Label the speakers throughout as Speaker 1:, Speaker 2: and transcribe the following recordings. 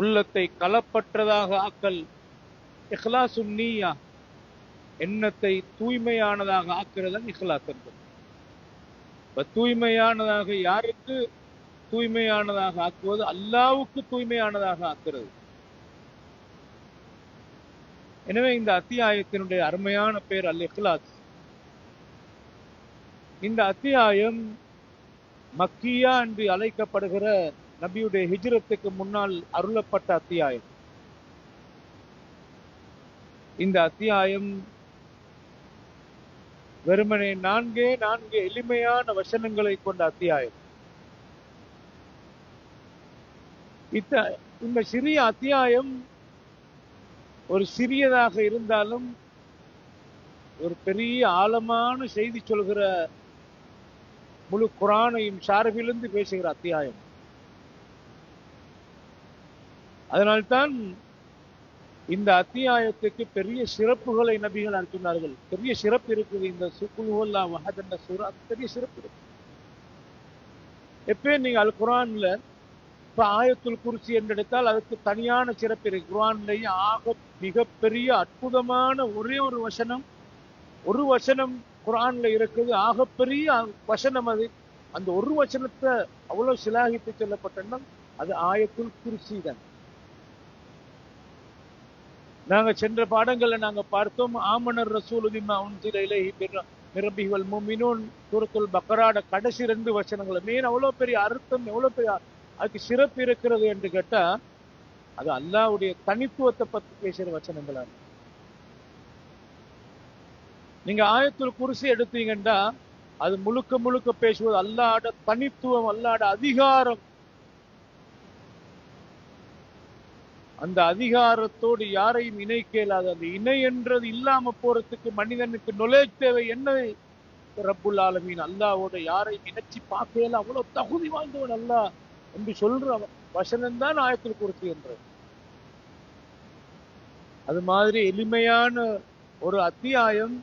Speaker 1: உள்ளத்தை களப்பற்றதாக ஆக்கல், இஹ்லாசுன் நீயா, எண்ணத்தை தூய்மையானதாக ஆக்குறதன் இஹ்லாஸ் என்பது. தூய்மையானதாக யாருக்கு தூய்மையானதாக ஆக்குவது? அல்லாவுக்கு தூய்மையானதாக ஆக்குறது. எனவே இந்த அத்தியாயத்தினுடைய அருமையான பேர் அல் இஹ்லாஸ். இந்த அத்தியாயம் மக்கியா என்று அழைக்கப்படுகிற நபியுடைய ஹிஜ்ரத்துக்கு முன்னால் அருளப்பட்ட அத்தியாயம். இந்த அத்தியாயம் வெறுமனே நான்கு எளிமையான வசனங்களை கொண்ட அத்தியாயம். இந்த சிறிய அத்தியாயம் ஒரு சிறியதாக இருந்தாலும் ஒரு பெரிய ஆழமான செய்தி சொல்கிற, முழு குர்ஆனையும் சார்பிலிருந்து பேசுகிற அத்தியாயம். அதனால்தான் இந்த அத்தியாயத்துக்கு பெரிய சிறப்புகளை நபிகள் சொன்னார்கள். பெரிய சிறப்பு இருக்குது இந்த குல் ஹுவல்லாஹு அஹத் என்ற சூரா, பெரிய சிறப்பு இருக்கு. எப்பயும் நீங்க அல் குர்ஆன்ல இப்ப ஆயத்துல் குர்சி என்று எடுத்தால் அதுக்கு தனியான சிறப்பு இருக்கு. குர்ஆன்லேயே மிகப்பெரிய அற்புதமான ஒரே ஒரு வசனம் குர்ஆன்ல இருக்குது. ஆகப்பெரிய வசனம் அது. அந்த ஒரு வசனத்தை அவ்வளவு சிலாகித்து சொல்லப்பட்டோம்னா அது ஆயத்துல் குர்சி தான். நாங்க சென்ற பாடங்கள்ல நாங்க பார்த்தோம், ஆமனர் ரசூல் பிமா உன்சில இலைஹி மிர் ரப்பிஹி வல் முஃமினூன் சூரத்துல் பக்ராட கடைசி 2 வசனங்கள் மீன் அவ்வளவு பெரிய அர்த்தம், எவ்வளவு பெரிய அதுக்கு சிறப்பு இருக்கிறது என்று கேட்டா அது அல்லாஹ்வுடைய தனித்துவத்தை பத்தி பேசுற வசனங்களா. நீங்க ஆயத்துல் குர்சி எடுத்தீங்கன்னா அது முழுக்க பேசுவது அல்லாஹ்வுடைய தனித்துவம், அல்லாஹ்வுடைய அதிகாரம். அந்த அதிகாரத்தோடு யாரையும் இணைக்க இயலாது. அந்த இணை என்றது இல்லாம போறதுக்கு மனிதனுக்கு நுழைய தேவை. என்ன? ரப்புல் ஆலமீன் அல்லாஹ்வோட யாரையும் இணைச்சி பார்க்கல, அவ்வளவு தகுதி வாய்ந்தவன் அல்லாஹ் என்று சொல்ற வசனம் தான் ஆயத்துல் குர்சி என்றது. அது மாதிரி எளிமையான ஒரு அத்தியாயம்.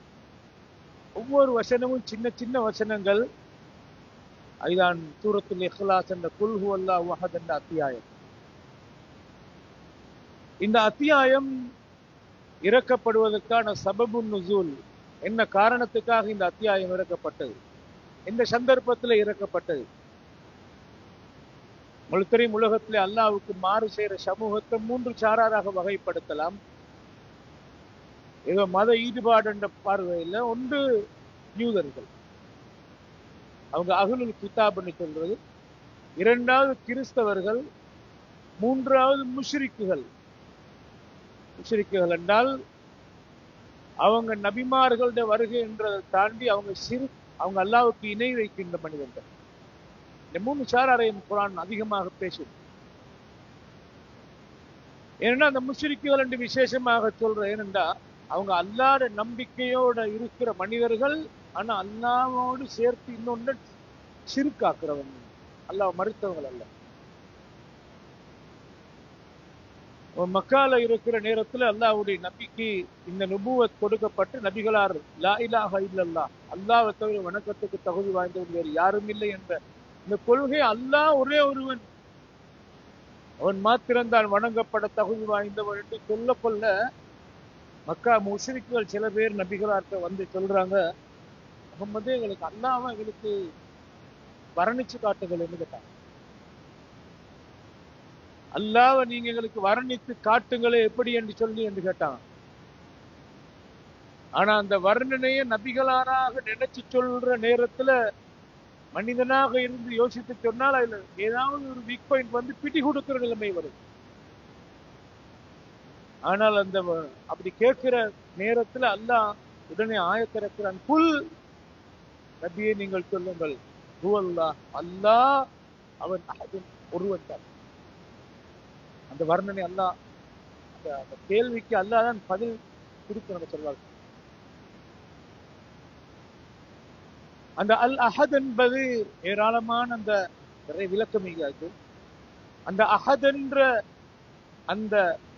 Speaker 1: ஒவ்வொரு வசனமும் சின்ன வசனங்கள். அதுதான் சூரத்துல் இஹ்லாஸ் என்ற குல் ஹுவல்லாஹு அஹத் என்ற அத்தியாயம். இந்த அத்தியாயம் இறக்கப்படுவதற்கான சபபுன் நுசூல், என்ன காரணத்துக்காக இந்த அத்தியாயம் இறக்கப்பட்டது, எந்த சந்தர்ப்பத்தில் இறக்கப்பட்டது? உங்களுக்கு தெரியும், உலகத்திலே அல்லாஹ்வுக்கு மாறு செய்யற சமூகத்தை 3 சாராராக வகைப்படுத்தலாம். ஏதோ மத ஈடுபாடு என்ற பார்வையில் ஒன்று யூதர்கள், அவங்க அஹ்லுல் கிதாப்னு சொல்றது. 2வது கிறிஸ்தவர்கள். 3வது முஷ்ரிக்குகள். முஷ்ரிக்குகள் என்றால் அவங்க நபிமார்களுடைய வருகை என்றதை தாண்டி அவங்க அல்லாஹ்வுக்கு இணை வைக்கின்ற மனிதர்கள். இந்த 3 சாராரையும் குர்ஆன் அதிகமாக பேசும். ஏன்னா அந்த முஷ்ரிக்குகள் என்று விசேஷமாக சொல்ற, ஏனென்றா அவங்க அல்லாஹ்வுடைய நம்பிக்கையோட இருக்கிற மனிதர்கள். ஆனா அல்லாஹ்வோடு சேர்த்து இன்னொன்று ஷிர்காக்குறவங்க, அல்லாஹ் மறுத்தவங்கள் அல்ல. மக்கால இருக்கிற நேரத்தில் அல்லாஹ்வுடைய நபிக்கு இந்த நுபுவத் கொடுக்கப்பட்டு நபிகளார் லா இலாஹ இல்லல்லாஹ், அல்லாஹ்வை தவிர வணக்கத்துக்கு தகுதி வாய்ந்தவர் வேறு யாரும் இல்லை என்ற இந்த கொள்கை, அல்லாஹ் ஒரே ஒருவன், அவன் மாத்திரம்தான் வணங்கப்பட தகுதி வாய்ந்தவன் என்று சொல்ல மக்கா முஷ்ரிக்குகள் சில பேர் நபிகளார்ட்ட வந்து சொல்றாங்க, முகம்மது எங்களுக்கு அல்லாஹ்வை எங்களுக்கு வர்ணிச்சு காட்டுங்கள் என்று கேட்டாங்க. அல்லாஹ்வை நீங்க எங்களுக்கு வர்ணித்து காட்டுங்களே எப்படி என்று கேட்டாங்க. ஆனா அந்த வர்ணனையை நபிகளாராக நினைச்சு சொல்ற நேரத்துல மனிதனாக இருந்து யோசித்து சொன்னால் அதுல ஏதாவது ஒரு வீக் பாயிண்ட் வந்து பிடி கொடுக்கிற நிலைமை வரும். ஆனால் அந்த அப்படி கேட்கிற நேரத்துல அல்லாஹ் உடனே ஆயத்திறக்கிறான், குல் நபியை நீங்கள் சொல்லுங்கள், ஹுவல்லாஹ், அல்லாஹ் அவன் அஹதுன், ஒருவன் தான். அந்த வர்ணனை அல்லாஹ், அந்த கேள்விக்கு அல்லாஹ் தான் பதில் கொடுக்க சொல்வார்கள். அந்த அல் அஹத் என்பது ஏராளமான அந்த நிறைய விளக்கம் இருக்கு. அந்த அஹத் என்ற அந்த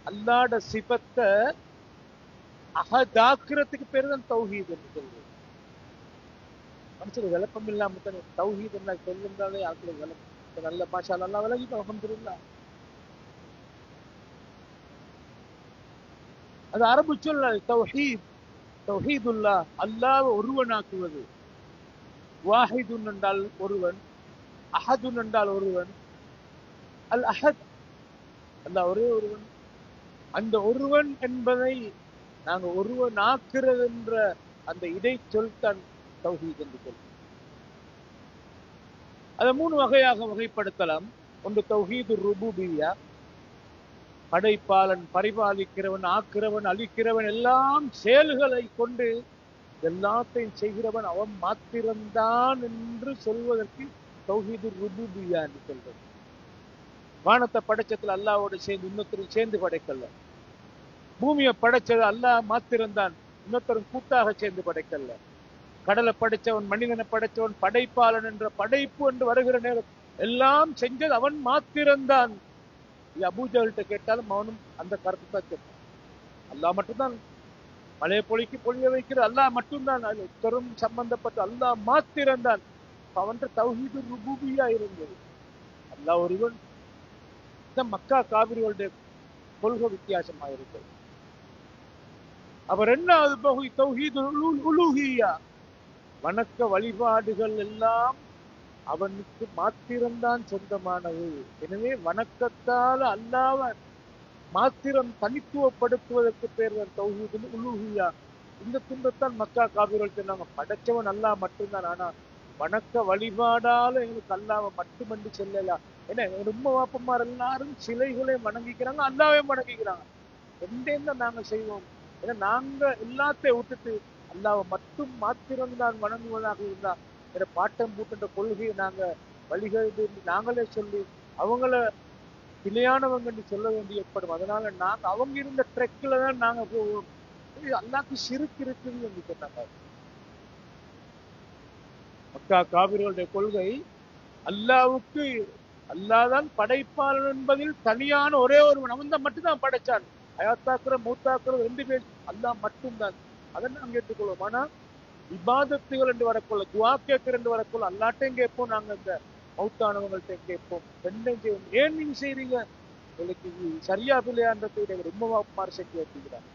Speaker 1: அல்லாஹ்ட சிபத்தை அஹதாக்குறதுக்கு பேர் தான் தௌஹீத் என்று சொல்றது. மனுஷனுக்கு விளக்கம் இல்லாம தான் தௌஹீத் என்ன சொல்லுங்கிறாலே ஆக்களுக்கு விளக்கம் நல்ல பாஷா நல்லா விளங்கிட்டு அல்ஹம்துலில்லாஹ். அது அரபு சொல் தௌஹீத். தௌஹீதுல்லா, அல்லாஹ் ஒருவனாக்குவது. வாஹிதுன் என்றால் ஒருவன், அஹதுன் என்றால் ஒருவன். அல் அஹத், அல்லாஹ் ஒரே ஒருவன். அந்த ஒருவன் என்பதை நாங்க ஒருவன் ஆக்குறது என்ற அந்த இடை சொல்தான் தௌஹீத் என்று சொல்றோம். அதை 3 வகையாக வகைப்படுத்தலாம். ஒன்று தௌஹீது ருபூபிய்யா, படைப்பாளன், பரிபாலிக்கிறவன், ஆக்கிறவன், அழிக்கிறவன், எல்லாம் செயல்களை கொண்டு எல்லாத்தையும் செய்கிறவன் அவன் மாத்திரம்தான் என்று சொல்வதற்கு தௌஹீது ருபூபிய்யா என்று சொல்றது. வானத்தை படைச்சதுல அல்லாவோடு சேர்ந்து இன்னொருத்தரும் சேர்ந்து படைக்கல. பூமியை படைச்சது அல்லாஹ் மாத்திரம்தான், இன்னொருத்தரும் கூட்டாக சேர்ந்து படைக்கல. கடலை படைச்சவன், மனிதனை படைச்சவன், படைப்பாளன் என்ற படைப்பு என்று வருகிற நேரம் எல்லாம் செஞ்சது அவன் மாத்திரம்தான். அபூஜல்கிட்ட கேட்டாலும் அவனும் அந்த கருத்து தான் கேட்பான். அல்லாஹ் மட்டும்தான் மழையை பொழிய வைக்கிற அல்லாஹ் மட்டும்தான், அது ஒருத்தரும் சம்பந்தப்பட்ட அல்லாஹ் மாத்திரம்தான். அவன் தௌஹீது ருபூபிய்யா இருந்தது. அல்லாஹ் ஒருவன். இந்த மக்கா காவிரிகளுடைய கொள்கை வித்தியாசமாக இருக்கிறது. அவர் என்ன தௌஹீது உலூஹிய்யா, வணக்க வழிபாடுகள் எல்லாம் அவனுக்கு மாத்திரம்தான் சொந்தமானது. எனவே வணக்கத்தால் அல்லாஹ் மாத்திரம் தனித்துவப்படுத்துவதற்கு பேர் தௌஹீது உலூஹிய்யா. இந்த துன்பத்தான் மக்கா காபிர்கள் சொன்னாங்க, படைச்சவன் அல்லாஹ் மட்டும்தான், ஆனா வணக்க வழிபாடால எங்களுக்கு அல்லாஹ்வை மட்டுமன்றி செல்லலாம். ஏன்னா எங்க உம்மா வாப்பமார் எல்லாரும் சிலைகளையும் வணங்கிக்கிறாங்க, அல்லாஹ்வையும் வணங்கிக்கிறாங்க. எந்த நாங்க செய்வோம்? ஏன்னா நாங்க எல்லாத்தையும் விட்டுட்டு அல்லாஹ்வை மட்டும் மாத்திரம்தான் வணங்குவதாக இருந்தா பாட்டம் பூட்டுன்ற கொள்கையை நாங்க வழிகிறது நாங்களே சொல்லி அவங்கள பிழையானவங்க சொல்ல வேண்டிய ஏற்படும். அதனால நாங்க அவங்க இருந்த ட்ரெக்ல தான் நாங்க போவோம். அல்லாஹ்க்கு ஷிர்க் இருக்குது என்று சொன்னாங்க. மக்கா காபிர்களுடைய கொள்கை அல்லாஹ்வுக்கு அல்லாஹ்தான் படைப்பாளன் என்பதில் தனியான ஒரே ஒருவன், அவன் தான் மட்டும்தான் படைச்சான். ஹயாத்தாக்குற மூத்தாக்குற 2 பேர் அல்லாஹ் மட்டும்தான். அதை நாங்க ஏற்றுக்கொள்வோம். ஆனா இபாதத்துகள் என்று வரக்குள்ள, துவா கேட்கிற என்று வரக்குள்ள அல்லாட்டையும் கேட்போம், நாங்க இந்த மௌத்தானவங்கள்ட்ட கேட்போம். ரெண்டையும் செய்வோம். ஏன் நீங்க செய்றீங்க? உங்களுக்கு சரியா பிள்ளையான்றதை ரொம்ப மார்செட்டி வச்சுக்கிறாங்க.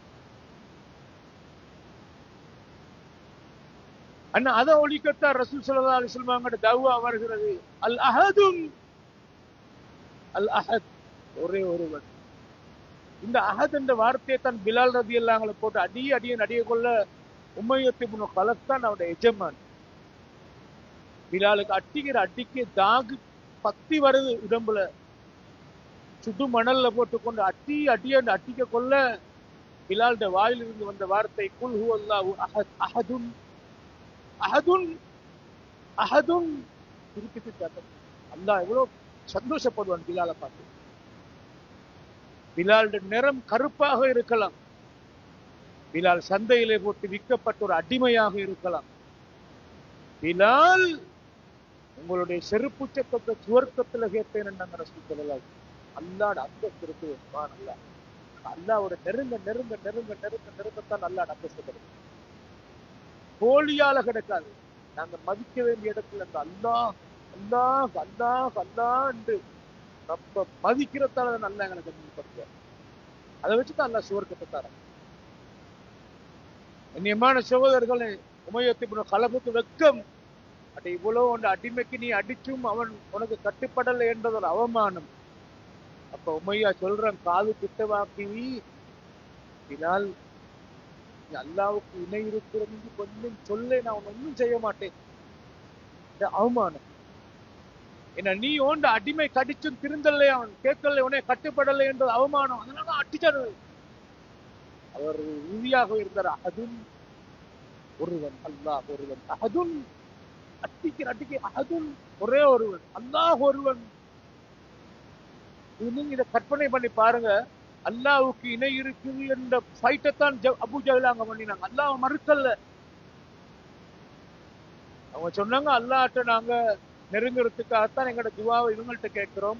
Speaker 1: அண்ணா அதை ஒழிக்கத்தான் ரசூல் ஸல்லல்லாஹு அலைஹி வஸல்லம் தஅவா வருகிறது. அல் அஹதுன், அல் அஹத், ஒரே ஒருவன். இந்த அஹத் என்ற வார்த்தையை தான் பிலால் ரலியல்லாஹு அன்ஹு போட்டு அடிய கொள்ள உமையத் இப்னு கலப் தான் அவருடைய எஜமான். பிலாலுக்கு அடிக்க தாகு பத்தி வருது உடம்புல, சுடு மணல்ல போட்டுக்கொண்டு அடிக்க கொள்ள பிலாலுடைய வாயிலிருந்து வந்த வார்த்தை குல் ஹுவல்லாஹு அஹத், அஹதுன் அஹதுன் அஹதுன். திருப்பி அல்லாஹ் எவ்வளவு சந்தோஷப்படுவான் பிலாலை பார்த்து. பிலாலுடைய நிறம் கருப்பாக இருக்கலாம், பிலால் சந்தையிலே போட்டு விற்கப்பட்ட ஒரு அடிமையாக இருக்கலாம். பிலால் உங்களுடைய செருப்பு சத்தத்தை சுவர்க்கத்துல கேட்டேன் நாங்க ரசூல் ஸல்லல்லாஹு அலைஹி வஸல்லம். அல்லாஹ்வுடைய அந்தஸ்து இருக்குது. சுப்ஹானல்லாஹ். அல்லாஹ்வோட நெருங்கத்தான் அல்லாஹ்வுடைய அந்தஸ்து கிடைக்கும். போலியால கிடைக்காது. நாங்க மதிக்க வேண்டிய இடத்துல அந்த அல்லாஹ் அல்லாஹ் அல்லாஹ் அல்லாஹ் என்று நம்ம மதிக்கிறதால நல்லா எங்களுக்கு கண்ணியப்படுத்துவார். அதை வச்சுதான் அல்லாஹ் சுவர்க்கத்தை தரான். கண்ணியமான சகோதரர்களே, உமையத் இப்னு கலபுக்கு வெட்கம். அட இவ்வளவு ஒன்று அடிமைக்கு நீ அடிச்சும் அவன் உனக்கு கட்டுப்படலை என்றது ஒரு அவமானம். அப்ப உமையா சொல்றான், காது கிட்டவாக்கி பிலால், நீ அல்லாஹ்வுக்கு இணை இருக்கிறது கொஞ்சம் சொல்ல, நான் ஒன்னும் செய்ய மாட்டேன். அவமானம். என்ன நீ ஓண்ட அடிமை கடிச்சும் திருந்தலை, அவன் கேட்கல, உன்னை கட்டுப்படலை என்றது அவமானம். அதனால அடிச்சாரு. அவர் உறுதியாக இருந்தார். அஹதுன், ஒருவன், அல்லாஹ் ஒருவன். அஹதுன், அடிக்க அஹதுன், ஒரே ஒருவன், அல்லாஹ் ஒருவன். நீங்க இதை கற்பனை பண்ணி பாருங்க. அல்லாஹ்வுக்கு இணை இருக்குது என்ற ஃபைட்டைத்தான் அபூ ஜஹல் அங்க பண்ணினாங்க. அல்லாஹ் மறுக்கல்ல. அவங்க சொன்னாங்க, அல்லாஹ்ட்ட நாங்க நெருங்குறதுக்காகத்தான் எங்களோட துவாவை இவங்கள்ட்ட கேட்கிறோம்.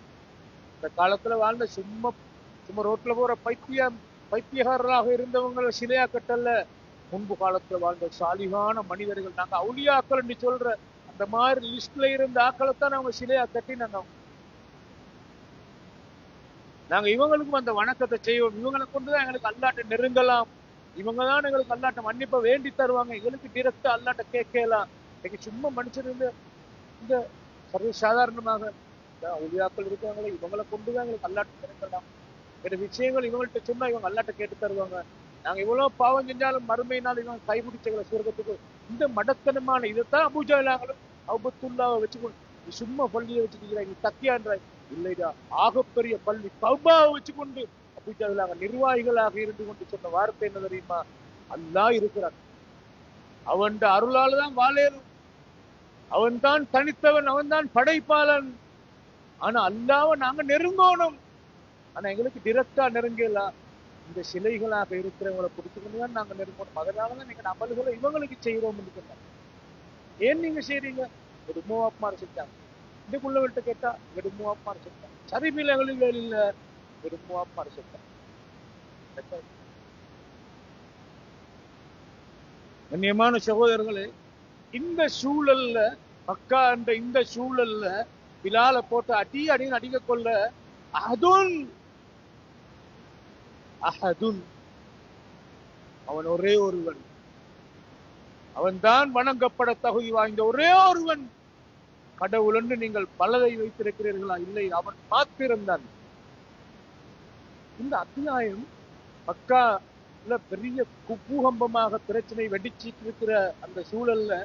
Speaker 1: இந்த காலத்துல வாழ்ந்த சும்மா ரோட்ல போற பைத்தியகாரராக இருந்தவங்க சிலையா கட்டல்ல. முன்பு காலத்துல வாழ்ந்த சாலிகான மனிதர்கள், நாங்க அவுலியாக்கள் என்று சொல்ற அந்த மாதிரி லிஸ்ட்ல இருந்த ஆக்களைத்தான் அவங்க சிலையா கட்டினாங்க. நாங்க இவங்களுக்கும் அந்த வணக்கத்தை செய்வோம். இவங்களை கொண்டுதான் எங்களுக்கு அல்லாட்ட நெருங்கலாம். இவங்க தான் எங்களுக்கு அல்லாட்ட மன்னிப்ப வேண்டி தருவாங்க. எங்களுக்கு டிரெக்டா அல்லாட்ட கேட்கலாம். இன்னைக்கு சும்மா மனுஷன் இந்த சர்வ சாதாரணமாக ஒளியாக்கள் இருக்காங்களே, இவங்களை கொண்டுதான் எங்களுக்கு அல்லாட்ட நெருங்கலாம். வேற விஷயங்கள் இவங்கள்ட்ட சொன்னா இவங்க அல்லாட்ட கேட்டு தருவாங்க. நாங்க இவ்வளவு பாவம் செஞ்சாலும் மறுமையினால் இவங்க கைபிடிச்சங்களை சுவர்க்கத்துக்கு. இந்த மடத்தனமான இதைத்தான் அபூஜஹலாங்களும் அபுத்துல்லாவை வச்சுக்கொண்டு சும்மா பள்ளியை வச்சுக்கிறாங்க. தக்கியான்ற இல்லைடா, ஆகப்பெரிய பள்ளி கௌபாவை வச்சுக்கொண்டு அபூஜஹலாக நிர்வாகிகளாக இருந்து கொண்டு சொன்ன வார்த்தை என்ன தெரியுமா? அல்லாஹ் இருக்கிறான், அவன் அருளால் தான் வாழேறும், அவன் தான் தனித்தவன், அவன் தான் படைப்பாளன். ஆனா அல்லாவை நாங்க நெருங்கணும். ஆனா எங்களுக்கு டிரெக்டா நெருங்கலாம். இந்த சிலைகளாக இருக்கிறவங்களை பிடிச்சுக்கொண்டுதான் நாங்க நெருங்கணும். அதனாலதான் நீங்க அமல்களை இவங்களுக்கு செய்யறோம். ஏன் நீங்க செய்றீங்க? ஒரு மூவாப்மார் செஞ்சாங்க. இதுக்குள்ளவர்கிட்ட கேட்டா வெறும் மூவாப்மார் செஞ்சாங்க. சரிபிலங்களில் இல்ல, வெறும் மூவாப்மார் செஞ்சாங்க. கண்ணியமான சகோதரர்களே, இந்த சூழல்ல மக்கா என்ற இந்த சூழல்ல பிலால போட்டு அடின்னு அடிக்க கொள்ள அதுன் அஹதுன், அவன் ஒரே ஒருவன், அவன் தான் வணங்கப்பட தகுதி வாய்ந்த ஒரே ஒருவன். கடவுள் என்று நீங்கள் பலதை வைத்திருக்கிறீர்களா? இல்லை, அவன் மாத்திருந்தான். இந்த அத்தியாயம் மக்கால பெரிய பூகம்பமாக பிரச்சனை வெடிச்சிட்டு இருக்கிற அந்த சூழல்ல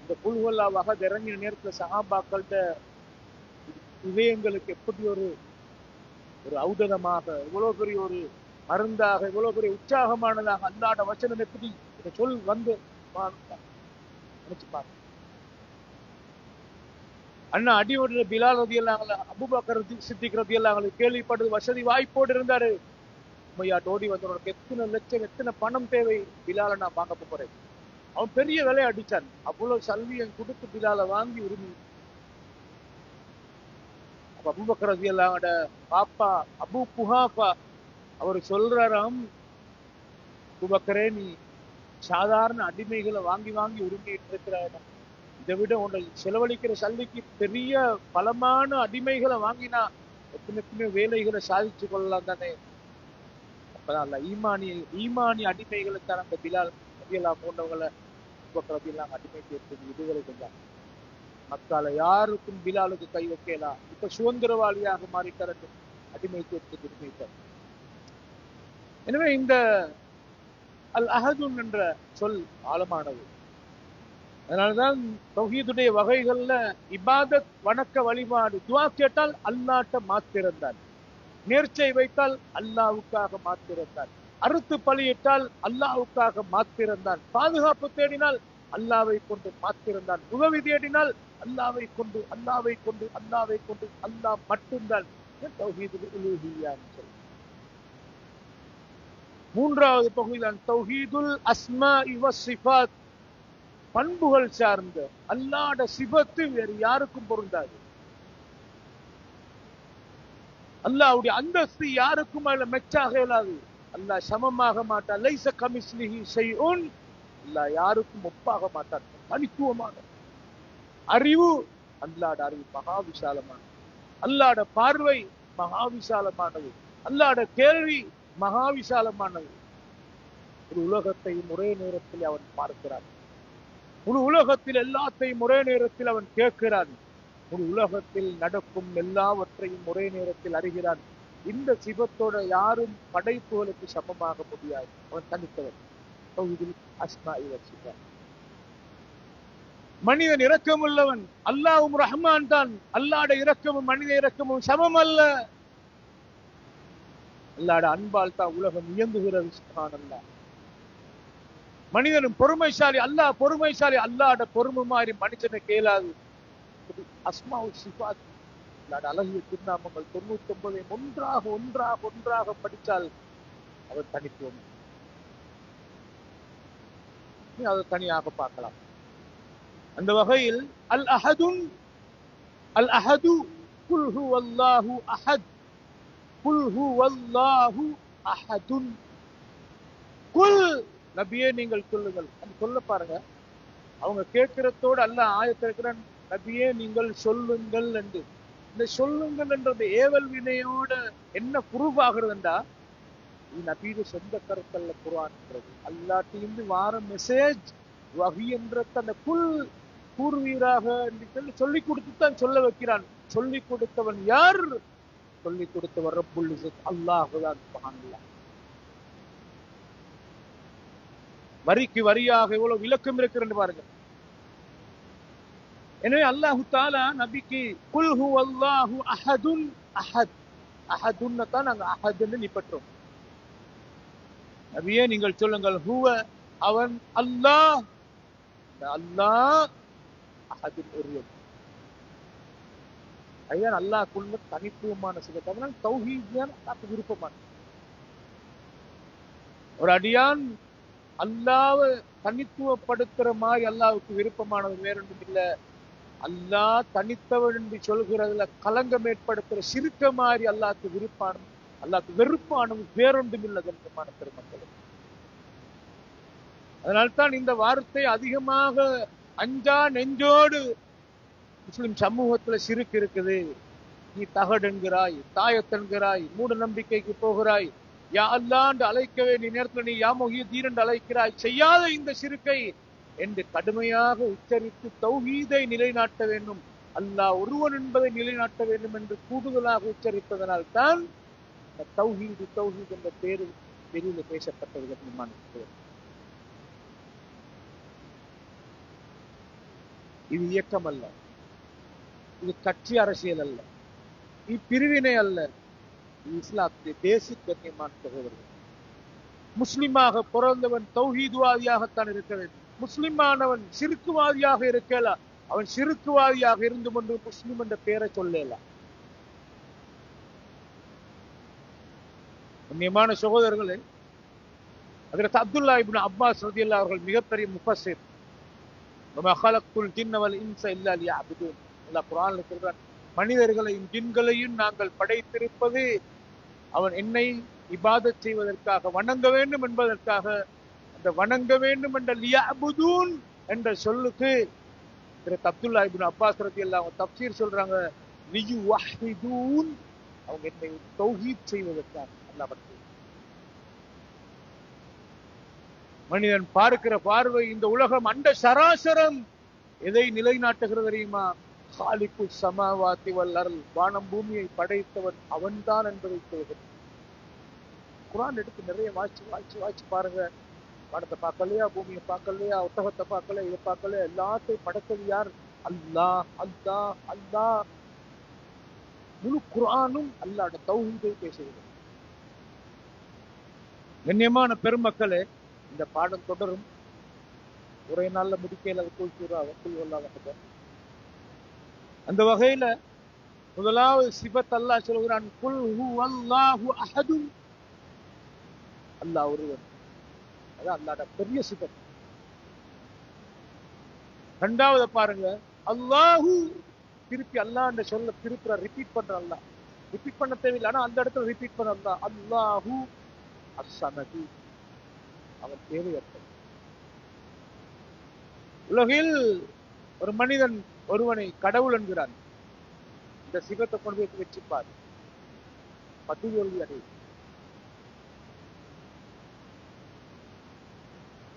Speaker 1: இந்த புல்வல்லாவாக இறங்கின நேரத்துல சஹாபாக்கள்கிட்ட இதயங்களுக்கு எப்படி ஒரு ஔடதமாக, இவ்வளவு பெரிய ஒரு மருந்தாக, இவ்வளவு பெரிய உற்சாகமானதாக அல்லாட வசனம் எப்படி இந்த சொல் வந்து நினைச்சு பாருங்க. அண்ணா அடிவடுற பிலால் ரதி எல்லாம் அபூபக்கர் சித்திக் ரதி எல்லாம் கேள்விப்படுது, வசதி வாய்ப்போடு இருந்தாரு. உமையாட்டு ஓடி வந்தவனுக்கு எத்தனை லட்சம் எத்தனை பணம் தேவை, பிலால நான் வாங்க போறேன். அவன் பெரிய விலையை அடிச்சான். அவ்வளவு சல்வியை கொடுத்து பிலால வாங்கி உரிமை. அபூபக்கர் ரதி எல்லாம் பாப்பா அபூ குஹாஃபா அவர் சொல்றாராம், அபூபக்கரே நீ சாதாரண அடிமைகளை வாங்கி வாங்கி உரிமையிட்டு இருக்கிறார், இதை விட உன்னை செலவழிக்கிற சல்லிக்கு பெரிய பலமான அடிமைகளை வாங்கினா எத்தனை வேலைகளை சாதிச்சு கொள்ளலாம் தானே. அப்பதான் ஈமானி அடிமைகளை தான் அந்த பிலால் ரதியல்லாஹு போன்றவங்களை அபூபக்கர் அடிமை சேர்த்து விடுதலை செஞ்சாங்க. மக்கால யாருக்கும் பிலாலுக்கு கை வைக்கலாம். இப்ப சுதந்திரவாளியாக மாறிட்டார், அடிமை சேர்த்து விடுமைத்தார். எனவே இந்த அல் அஹதுன் என்ற சொல் ஆழமானது. அதனாலதான் தௌஹீதுடைய வகைகள்ல இபாதத் வணக்க வழிபாடு, துவா கேட்டால் அல்லாட்ட மாத்திருந்தார், நேர்ச்சை வைத்தால் அல்லாவுக்காக மாத்திருந்தார், அறுத்து பலியிட்டால் அல்லாவுக்காக மாத்திருந்தான், பாதுகாப்பு தேடினால் அல்லாவை கொண்டு மாத்திருந்தான், உதவி தேடினால் அல்லாவை கொண்டு அல்லாவை கொண்டு அல்லாவை கொண்டு அல்லாஹ் மட்டும்தான் தௌஹீதுல் உலூஹிய்யான்னு சொல்லி. மூன்றாவது பகுதிதான் தௌஹீதுல் அஸ்மாஇ வஸ்ஸிஃபாத், பண்புகள் சார்ந்த அல்லாஹ்ட சிபத்து வேறு யாருக்கும் பொருந்தாது. அல்லாஹ்வுடைய அந்தஸ்து யாருக்கும் அதுல மெச்சாக இயலாது. அல்லாஹ் சமமாக மாட்டான். லைஸ கமிஸ்லிஹி ஷைஉன், அல்லாஹ் யாருக்கும் ஒப்பாக மாட்டான், தனித்துவமான. அறிவு, அல்லாஹ்ட அறிவு மகா விசாலமானது, அல்லாஹ்ட பார்வை மகா விசாலமானது, அல்லாஹ்ட கேள்வி மகா விசாலமானது. ஒரு உலகத்தையும் ஒரே நேரத்தில் அவன் பார்க்கிறான், முழு உலகத்தில் எல்லாத்தையும் ஒரே நேரத்தில் அவன் கேட்கிறான், முழு உலகத்தில் நடக்கும் எல்லாவற்றையும் ஒரே நேரத்தில் அறிகிறான். இந்த சிவத்தோட யாரும் படைப்புகளுக்கு சமமாக முடியாது. அவன் தனித்தவன். அஸ்மாஇ வஸ்ஸிஃபாத். மனிதன் இரக்கமுள்ளவன், அல்லாஹ்வும் ரஹ்மான் தான். அல்லாஹ்ட இரக்கமும் மனித இரக்கமும் சமம் அல்ல. அல்லாஹ்ட அன்பால் தான் உலகம் இயங்குகிறது. சுப்ஹானல்லாஹ். மனிதனும் பொறுமைசாலி, அல்லாஹ் பொறுமைசாலி. அல்லாஹ்ட பொறுமை மாதிரி மனுஷனை கேளாது. அஸ்மாஉ சிஃபாத், அல்லாஹ்ட அழகிய திருநாமங்கள் 99 ஒன்றாக ஒன்றாக ஒன்றாக படித்தால் அவர் தனித்துவம். அதை தனியாக பார்க்கலாம். அந்த வகையில் அல் அஹதுன், அல் அஹது குல் ஹுவல்லாஹு அஹத், குல் ஹுவல்லாஹு அஹதுன். குல், நபியே நீங்கள் சொல்லுங்கள். அது சொல்ல பாருங்க, அவங்க கேட்கிறதோடு அல்லாஹ் ஆயத்திருக்கிறான், நபியே நீங்கள் சொல்லுங்கள் என்று. இந்த சொல்லுங்கள் என்றது ஏவல் வினையோட என்ன ப்ரூஃப் ஆகுறதுண்டா இது நபியுடைய சொந்த கருத்தல்ல குர்ஆன்ன்றது. அல்லாஹ்ட்டிருந்து வார மெசேஜ் வஹி என்ற அந்த குல் கூறுவீராக என்று சொல்லி கொடுத்து தான் சொல்ல வைக்கிறான். சொல்லி கொடுத்தவன் யார்? சொல்லி கொடுத்தவர் ரப்புல் இஸ்ஸத் அல்லாஹ்தான் சுப்ஹானல்லாஹ். வரிக்கு வரியாக எவ்வளவு விளக்கம் இருக்கிறது பாருங்க. எனவே அல்லாஹ் தஆலா நபிக்கு குல் ஹுவல்லாஹு அஹதுன் அஹத் அஹதுன்னு தான் நாங்க அஹதுன்னு நிப்பற்றோம். நபியே நீங்கள் சொல்லுங்கள் ஹுவ அவன் அல்லாஹ் அல்லாஹ் அஹதுன் ஒருவன். அதுதான் அல்லாஹ்க்குள்ள தனித்துவமான சிலர். அதனால் தௌஹீத் தான் அல்லாஹ்க்கு விருப்பமான. ஒரு அடியான் அல்லாஹ்வை தனித்துவப்படுத்துற மாதிரி அல்லாஹ்வுக்கு விருப்பமானது வேற ஒன்றும் இல்லை. அல்லாஹ் தனித்தவன் என்று சொல்கிறதுல கலங்கம் ஏற்படுத்துற சிறுக்க மாதிரி அல்லாஹ்க்கு விருப்பானது அல்லாஹ்க்கு வெறுப்பானது வேறொன்றும் இல்லை கண்ணியமான பெருமக்களே. அதனால்தான் இந்த வார்த்தை அதிகமாக அஞ்சா நெஞ்சோடு முஸ்லிம் சமூகத்துல சிறுக்கு இருக்குது. நீ தகடு என்கிறாய், தாயத்தென்கிறாய், மூட நம்பிக்கைக்கு போகிறாய், யா அல்லாஹ் என்று அழைக்க வேண்டிய நேரத்தில் நீ யா முஹ்யிதீன் என்று அழைக்கிறாய். செய்யாத இந்த சிறுக்கை என்று கடுமையாக உச்சரித்து தௌஹீதை நிலைநாட்ட வேண்டும், அல்லாஹ் ஒருவன் என்பதை நிலைநாட்ட வேண்டும் என்று கூடுதலாக உச்சரித்ததனால் தான் தௌஹீது தௌஹீத் என்ற பேரு வெளியில பேசப்பட்டது. இது இயக்கம் அல்ல, இது கட்சி அரசியல் அல்ல, இது பிரிவினை அல்ல, இது இஸ்லாத்துடைய பேசிக் கண்ணியமான சகோதரர்கள். முஸ்லிமாக பிறந்தவன் தௌஹீதுவாதியாகத்தான் இருக்க வேண்டும். முஸ்லிமானவன் சிறுக்குவாதியாக இருக்கல, அவன் சிறுக்குவாதியாக இருந்து கொண்டு முஸ்லிம் என்ற பெயரை சொல்லலாம். கண்ணியமான சகோதரர்களே, ஹஜ்ரத் அப்துல்லா இப்னு அப்பாஸ் ரலியல்லாஹு அவர்கள் மிகப்பெரிய முஃபஸ்ஸிர். வமா ஹலக்துல் ஜின்ன வல் இன்ஸ இல்லா லியஅபுதூன். அல்லாஹ் குர்ஆன்ல சொல்றான், மனிதர்களையும் ஜின்களையும் நாங்கள் படைத்திருப்பது அவன் என்னை இபாதத் செய்வதற்காக, வணங்க வேண்டும் என்பதற்காக. அந்த வணங்க வேண்டும் என்ற லியஅபுதூன் என்ற சொல்லுக்கு ஹஜ்ரத் அப்துல்லா இப்னு அப்பாஸ் ரலியல்லாஹு தஃப்சீர் சொல்றாங்க, லியுவஹிதூன், அவங்க என்னை தௌஹீத் செய்வதற்காக. அல்லாஹ் பற்றி மனிதன் பார்க்கிற பார்வை, இந்த உலகம் அண்ட சராசரம் எதை நிலைநாட்டுகிறது தெரியுமா? காலிக்கு சமாவாத்தி வல்லர், வானம் பூமியை படைத்தவன் அவன்தான் என்பதை சொல்கிறது. குர்ஆன் எடுத்து நிறைய வாய்ச்சி பாருங்க. வானத்தை பார்க்கலையா, பூமியை பார்க்கலையா, ஒட்டகத்தை பார்க்கல, இதை பார்க்கல, எல்லாத்தையும் படைத்தது யார்? அல்லாஹ் அல்லாஹ் அல்லாஹ். முழு குர்ஆனும் அல்லாஹ்வுடைய தௌஹீதை பேசுகிறது. கண்ணியமான பெருமக்களே, இந்த பாடம் தொடரும். ஒரே நாள்ல முடிக்கையில் அது கூழ்வல்லாத. அந்த வகையில முதலாவது சிபத் அல்லாஹ் சொல்கிறான், குல் ஹுவல்லாஹு அஹதுன், அல்லாஹ் ஒருவன். அதான் அல்லாஹ்வுடைய பெரிய சிபத். இரண்டாவது பாருங்க, அல்லாஹு, திருப்பி அல்லாஹ் என்ற சொல்ல திருப்பி ரிப்பீட் பண்ற. அல்லாஹ் ரிப்பீட் பண்ண தேவையில்லை, ஆனா அந்த இடத்துல ரிப்பீட் பண்ண. அல்லாஹ் அல்லாஹு அஸ்ஸமது, அவன் தேவையற்ற. உலகில் ஒரு மனிதன் ஒருவனை கடவுள் என்கிறான். இந்த சிவத்தை கொண்டு போய் வச்சுப்பார், பதுதோல்வி அடையும்.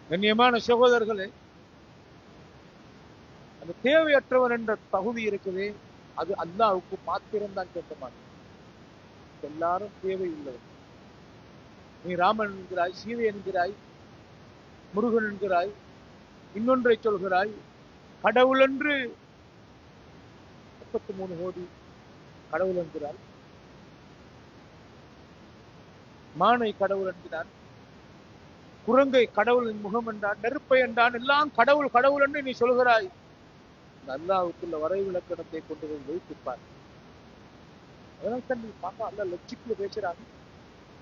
Speaker 1: கண்ணியமான சகோதரர்களே, அந்த தேவையற்றவன் என்ற தகுதி இருக்குது, அது அல்லாஹ்வுக்கு மாத்திரம்தான் சொந்தமானது. எல்லாரும் தேவை உள்ளவர். நீ ராமன் என்கிறாய், சீதை என்கிறாய், முருகன் என்கிறாய், இன்னொன்றை சொல்கிறாய், கடவுள் என்று 33 கோடி கடவுள் என்கிறார், மானை கடவுள் என்கிறார், குரங்கை கடவுளின் முகம் என்றான், நெருப்பை என்றான், எல்லாம் கடவுள் கடவுள் என்று நீ சொல்கிறாய். அல்லாஹ்வுக்குள்ள வரைவிலக்கணத்தை கொண்டு போய் வைத்துப்பார். அதனால தான் நீ பார்க்க அல்லாஹ் லட்சிக்குள்ள பேசுறாங்க.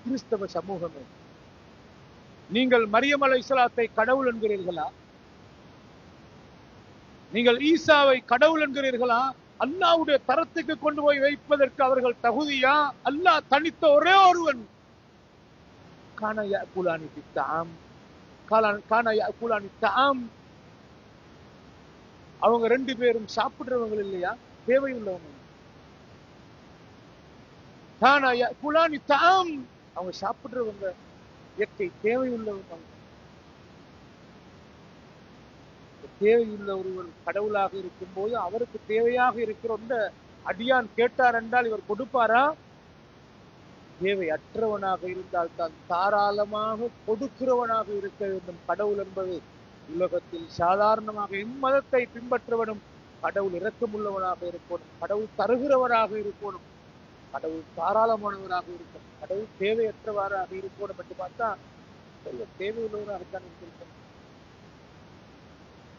Speaker 1: கிறிஸ்தவ சமூகமே, நீங்கள் மரியம் அலைஹிஸ்ஸலாத்தை கடவுள் என்கிறீர்களா? நீங்கள் ஈசாவை கடவுள் என்கிறீர்களா? அல்லாஹ்வுடைய தரத்துக்கு கொண்டு போய் வைப்பதற்கு அவர்கள் தகுதியா? அல்லாஹ் தனித்த ஒரே ஒருவன். கான யஅகுலானி பித்தஆம், கான யஅகுலானி தஆம். அவங்க ரெண்டு பேரும் சாப்பிடுறவங்க இல்லையா? தேவை உள்ளவங்க. தானா குலானி தாம், அவங்க சாப்பிடுறவங்க, இயற்கை தேவை உள்ளவங்க. தேவையுள்ள ஒருவர் கடவுளாக இருக்கும் போது அவருக்கு தேவையாக இருக்கிற அடியான் கேட்டார் என்றால் இவர் கொடுப்பாரா? தேவை அற்றவனாக இருந்தால் தான் தாராளமாக கொடுக்கிறவனாக இருக்க வேண்டும். கடவுள் என்பது உலகத்தில் சாதாரணமாக எம்மதத்தை பின்பற்றுவனும் கடவுள் இரக்கமுள்ளவனாக இருக்கணும், கடவுள் தருகிறவராக இருக்கணும், கடவுள் தாராளமானவராக இருக்கணும், கடவுள் தேவையற்றவராக இருக்கணும் என்று பார்த்தா தேவையுள்ளவராகத்தான் இருந்திருக்கணும்.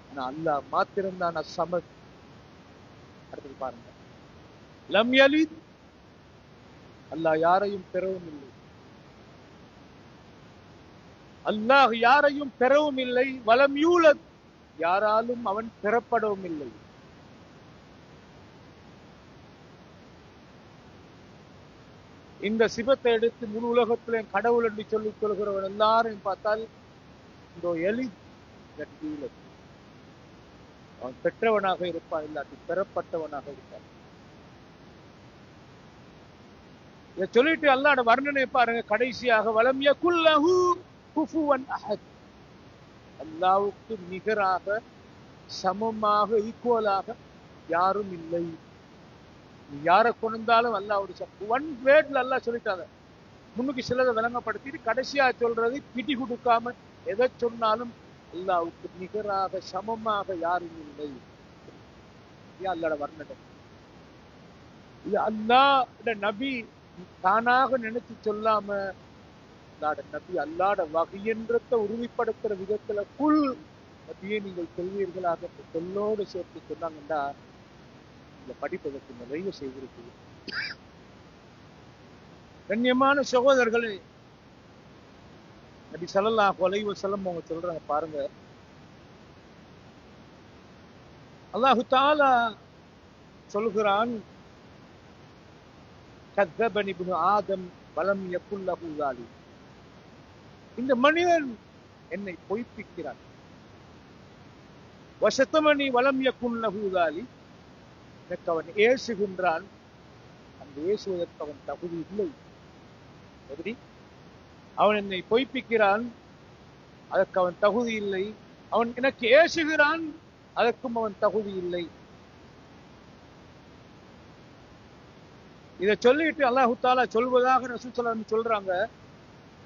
Speaker 1: ஆனா அல்லாஹ் மாத்திரம்தான் அஸ்ஸமத். அடுத்தது பாருங்க, லம் யலித், அல்லாஹ் யாரையும் பெறவும் இல்லை, அல்லாஹ் யாரையும் பெறவும் இல்லை. வலம் யூலத், யாராலும் அவன் பெறப்படவும் இல்லை. இந்த சிபத்தை எடுத்து முழு உலகத்திலே கடவுள் என்று சொல்லிக் கொள்கிறவன் எல்லாரையும் பார்த்தால் இந்த எலித், அவன் பெற்றவனாக இருப்பான், இல்லாட்டி பெறப்பட்டவனாக இருப்பான். இதை சொல்லிட்டு அல்லாஹ்வோட வர்ணனை பாருங்க கடைசியாக, வலம் யகுல் லஹு குஃபுவன் அஹத், அல்லாஹ்வுக்கு நிகராக சமமாக ஈக்குவலாக யாரும் இல்லை. யாரை கொண்டாலும் அல்லாஹ்வுடைய ஒன் வேர்ட்ல அல்லாஹ் சொல்லிட்டாங்க. முன்னுக்கு சிலதை விளங்கப்படுத்திட்டு கடைசியா சொல்றது பிடி கொடுக்காம எதை சொன்னாலும் அல்லாஹ்வுக்கு நிகராக சமமாக யாரும் இல்லை. அல்லாஹ்வோட வர்ணனை இது. அல்லாஹ்வோட நபி தானாக நினைச்சு சொல்லாம அல்லாஹ்வோட நபி அல்லாஹ்வோட வகையன்றத்தை உறுதிப்படுத்துற விதத்துல குல் நபியை நீங்கள் சொல்வீர்களாக சொல்லோடு சேர்த்து சொன்னாங்கன்னா இந்த படிப்பதற்கு நிறைய செய்திருக்கு. கண்ணியமான சகோதரர்களே, நபி ஸல்லல்லாஹு அலைஹி வஸல்லம் அவங்க சொல்றாங்க பாருங்க, அல்லாஹு தஆலா சொல்கிறான், கذبني ابن ஆதம் வலம் யகுல் லஹு ஸாலிம், இந்த மனிதன் என்னை பொய்ப்பிக்கிறான். வஷதமனி வலம் யகுல் லஹு ஸாலிம், எனக்கு அவன் ஏசுகின்றான், அந்த ஏசுவதற்கு அவன் தகுதி இல்லை. எப்படி? அவன் என்னை பொய்ப்பிக்கிறான், அதற்கு அவன் தகுதி இல்லை. அவன் எனக்கு ஏசுகிறான், அதற்கும் அவன் தகுதி இல்லை. இதை சொல்லிட்டு அல்லாஹு தஆலா சொல்வதாக ரசூல் ஸல்லல்லாஹு அலைஹி வஸல்லம் சொல்றாங்க,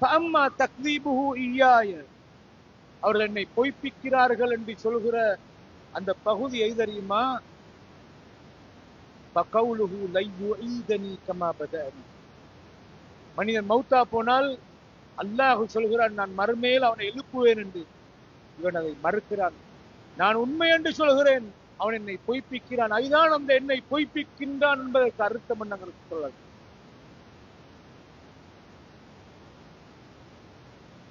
Speaker 1: ஃபஅம்மா தக்தீபுஹு இய்யாய, அவர்கள் என்னை பொய்ப்பிக்கிறார்கள் என்று சொல்கிற அந்த பகுதி எது தெரியுமா? ஃபகவுலுஹு லை யுஈதனி கமா பதஅனி, மனிதன் மௌத்தா போனால் அல்லாஹ் சொல்கிறான் நான் மறுமையில் அவனை எழுப்புவேன் என்று. இவன் அதை மறுக்கிறான். நான் உண்மை என்று சொல்கிறேன், அவன் என்னை பொய்ப்பிக்கிறான். அதுதான் அந்த என்னை பொய்ப்பிக்கின்றான் என்பதற்கு அர்த்தம் என்னங்களுக்கு சொல்லலாம்.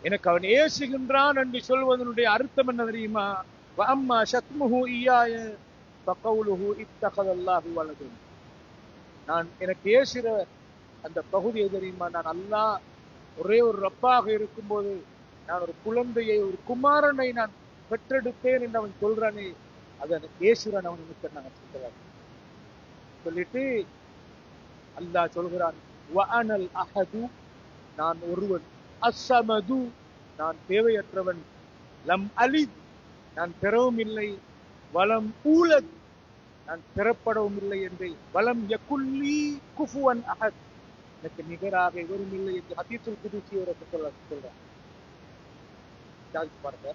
Speaker 1: எனக்கு அவன் ஏசுகின்றான் என்று சொல்வதனுடைய அர்த்தம் என்ன தெரியுமா? வஅம்மா ஷத்முஹு இய்யாய ஃபகவுலுஹு இத்தகதல்லாஹு வலதன், நான் எனக்கு ஏசுகிற அந்த பகுதி எது தெரியுமா? நான் அல்லாஹ் ஒரே ஒரு ரப்பாக இருக்கும்போது நான் ஒரு குழந்தையை, ஒரு குமாரனை நான் பெற்றெடுத்தேன் என்று அவன் சொல்றானே, அதை ஏசுறான் அவன் சொல்றான். சொல்லிட்டு அல்லாஹ் சொல்கிறான், வஅனல் அஹது, நான் ஒருவன், அஸ்ஸமது, நான் தேவையற்றவன், லம் அலித், நான் பெறவும் இல்லை, வலம் ஊலத், நான் பெறப்படவும் இல்லை என்று, வலம் யகுல்லி குஃபுவன் அஹத், எனக்கு நிகராக எவரும் இல்லை என்று ஹதீஸுல் குதுஸி சொல்றான். பாருங்க,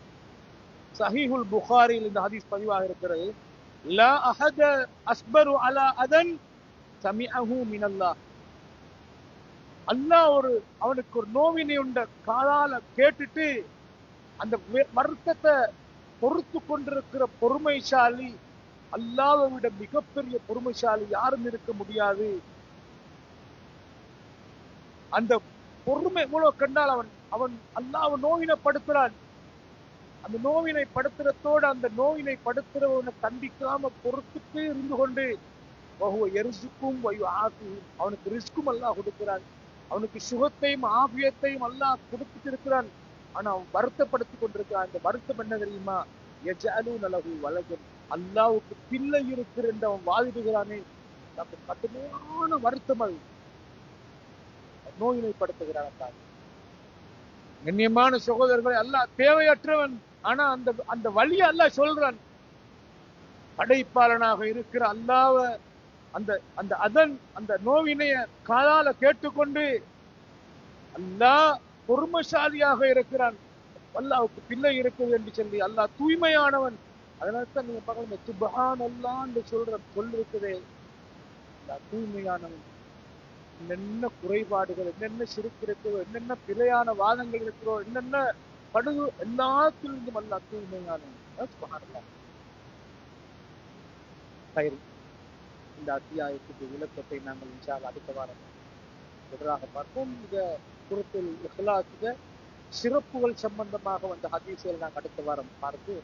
Speaker 1: சஹீஹுல் புகாரியில் இந்த ஹதீஸ் பதிவாக இருக்கிறது. லா அஹத அஸ்பரு அலா அதன் சமிஅஹு மினல்லாஹ், அல்லாஹ் அவனுக்கு ஒரு நோவினை உண்ட காலால கேட்டுட்டு அந்த வருத்தத்தை பொறுத்து கொண்டிருக்கிற பொறுமைசாலி, அல்லாஹ்வை விட மிகப்பெரிய பொறுமைசாலி யாரும் இருக்க முடியாது. அந்த பொறுமை மூலம் கண்டால் அவன் அல்லாஹ் நோவினைப்படுத்துறான். அந்த நோவினை படுத்துறதோடு அந்த நோவினை படுத்துறவனை கண்டிக்காம பொறுத்துட்டு இருந்து கொண்டு எரிசுக்கும் அவனுக்கு ரிஸ்கும் அல்லாஹ் கொடுக்கிறான், அவனுக்கு சுகத்தையும் ஆபியத்தையும் அல்லாஹ் கொடுத்துட்டு இருக்கிறான். ஆனா அவன் வருத்தப்படுத்திக் கொண்டிருக்கிறான். அந்த வருத்தம் என்ன தெரியுமா? யஜஅலூன லஹு வலதன், அல்லாஹ்வுக்கு பிள்ளை இருக்கிற என்று அவன் வாதிடுகிறானே, நமக்கு கடுமையான வருத்தம் அது. நோயினைப்படுத்துகிறான் அல்லாஹ். கண்ணியமான சகோதரர்களை, அல்லாஹ் தேவையற்றவன். ஆனா அந்த அந்த வழியை அல்லாஹ் சொல்றான். படைப்பாளனாக இருக்கிற அல்லாஹ்வ அந்த அந்த அதன் அந்த நோவினைய காதால கேட்டுக்கொண்டு அல்லாஹ் பொறுமைசாலியாக இருக்கிறான். அல்லாஹ்வுக்கு பிள்ளை இருக்குது என்று சொல்லி அல்லாஹ் தூய்மையானவன். அதனால்தான் நீங்க பார்க்கணும், சுப்ஹான் அல்லாஹ் என்று சொல்ற சொல்லிருக்குதே, அல்லாஹ் தூய்மையானவன். என்னென்ன குறைபாடுகள், என்னென்ன சிறுக்கு இருக்கிறோ, என்னென்ன பிழையான வாதங்கள் இருக்கிறோ, என்னென்ன படுகு எல்லாத்திலிருந்தும் அல்லாஹ் தூய்மையானவன். சுப்ஹான் அல்லாஹ். சரி, இந்த அத்தியாயத்துக்கு விளக்கத்தை நாங்கள் இன்ஷா அல்லாஹ் அடுத்த வாரம் தொடராக பார்ப்போம். இந்த சூரத்துல் இக்லாஸில சிறப்புகள் சம்பந்தமாக வந்த ஹதீஸை நாங்கள் அடுத்த வாரம் பார்த்து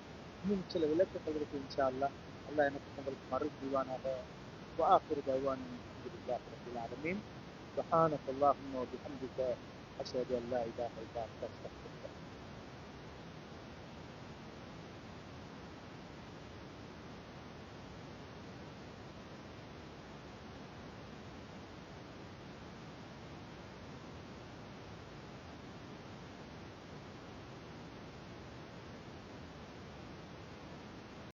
Speaker 1: இன்னும் சில விளக்கங்கள் இருக்கு இன்ஷா அல்லாஹ். அல்லாஹ் எனக்கு உங்களுக்கு மருள் புரிவானாக. وآخر دعوانا الحمد لله رب العالمين. سبحانك اللهم وبحمدك أشهد أن لا إله إلا أنت أستغفرك.